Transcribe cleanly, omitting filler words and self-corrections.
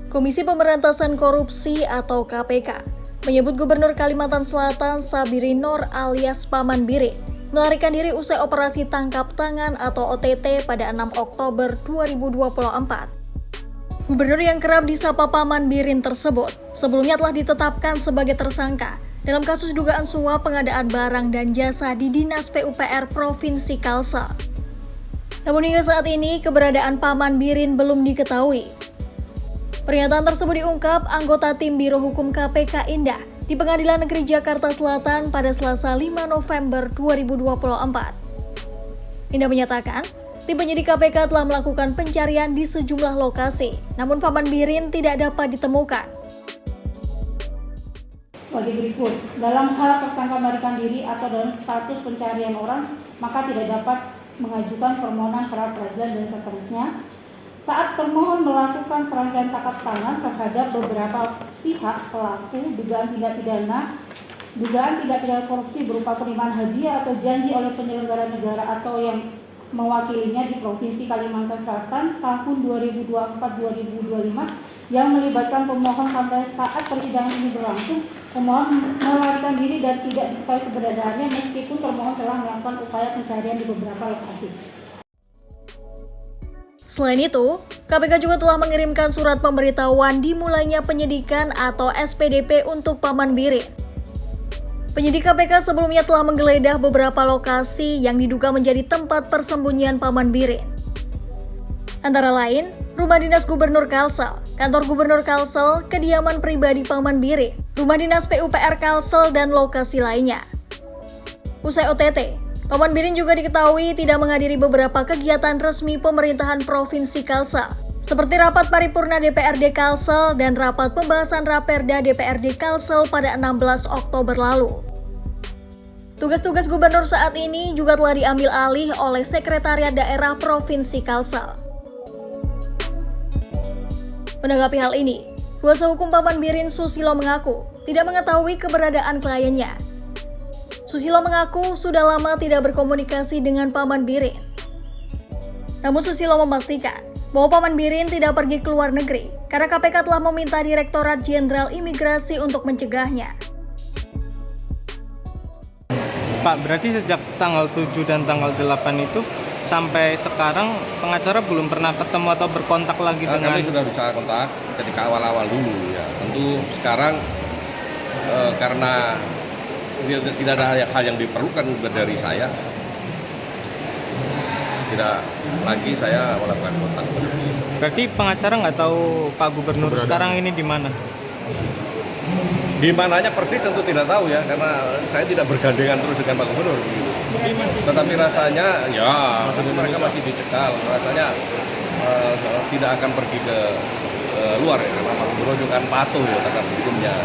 Komisi Pemberantasan Korupsi atau KPK menyebut Gubernur Kalimantan Selatan Sabirin Nur alias Paman Birin melarikan diri usai operasi tangkap tangan atau OTT pada 6 Oktober 2024. Gubernur yang kerap disapa Paman Birin tersebut sebelumnya telah ditetapkan sebagai tersangka dalam kasus dugaan suap pengadaan barang dan jasa di Dinas PUPR Provinsi Kalsel. Namun hingga saat ini keberadaan Paman Birin belum diketahui. Pernyataan tersebut diungkap anggota tim Biro Hukum KPK Indah di Pengadilan Negeri Jakarta Selatan pada Selasa 5 November 2024. Indah menyatakan, tim penyidik KPK telah melakukan pencarian di sejumlah lokasi, namun Paman Birin tidak dapat ditemukan. Sebagai berikut, dalam hal tersangka melarikan diri atau dalam status pencarian orang, maka tidak dapat mengajukan permohonan pra peradilan dan seterusnya. Saat termohon melakukan serangkaian tangkap tangan terhadap beberapa pihak pelaku dugaan tindak pidana korupsi berupa penerimaan hadiah atau janji oleh penyelenggara negara atau yang mewakilinya di Provinsi Kalimantan Selatan tahun 2024-2025 yang melibatkan pemohon sampai saat persidangan ini berlangsung, pemohon melarikan diri dan tidak diketahui keberadaannya meskipun termohon telah melakukan upaya pencarian di beberapa lokasi. Selain itu, KPK juga telah mengirimkan surat pemberitahuan dimulainya penyidikan atau SPDP untuk Paman Birin. Penyidik KPK sebelumnya telah menggeledah beberapa lokasi yang diduga menjadi tempat persembunyian Paman Birin. Antara lain, Rumah Dinas Gubernur Kalsel, Kantor Gubernur Kalsel, kediaman pribadi Paman Birin, Rumah Dinas PUPR Kalsel, dan lokasi lainnya. Usai OTT, Paman Birin juga diketahui tidak menghadiri beberapa kegiatan resmi pemerintahan Provinsi Kalsel, seperti rapat paripurna DPRD Kalsel dan rapat pembahasan Raperda DPRD Kalsel pada 16 Oktober lalu. Tugas-tugas gubernur saat ini juga telah diambil alih oleh Sekretariat Daerah Provinsi Kalsel. Menanggapi hal ini, kuasa hukum Paman Birin Susilo mengaku tidak mengetahui keberadaan kliennya. Susilo mengaku sudah lama tidak berkomunikasi dengan Paman Birin. Namun Susilo memastikan bahwa Paman Birin tidak pergi ke luar negeri karena KPK telah meminta Direktorat Jenderal Imigrasi untuk mencegahnya. Pak, berarti sejak tanggal 7 dan tanggal 8 itu sampai sekarang pengacara belum pernah ketemu atau berkontak lagi dengan... Kami sudah bisa kontak ketika awal-awal dulu ya. Tentu sekarang karena tidak ada hal yang diperlukan dari saya, tidak lagi saya melakukan kontak. Berarti pengacara nggak tahu Pak Gubernur sekarang ini di mana? Di mananya persis tentu tidak tahu ya, karena saya tidak bergandengan terus dengan Pak Gubernur. Tetapi rasanya ya, mereka masih dicekal. Rasanya tidak akan pergi ke luar ya, karena Pak Gubernur juga kan patuh ya terhadap hukumnya.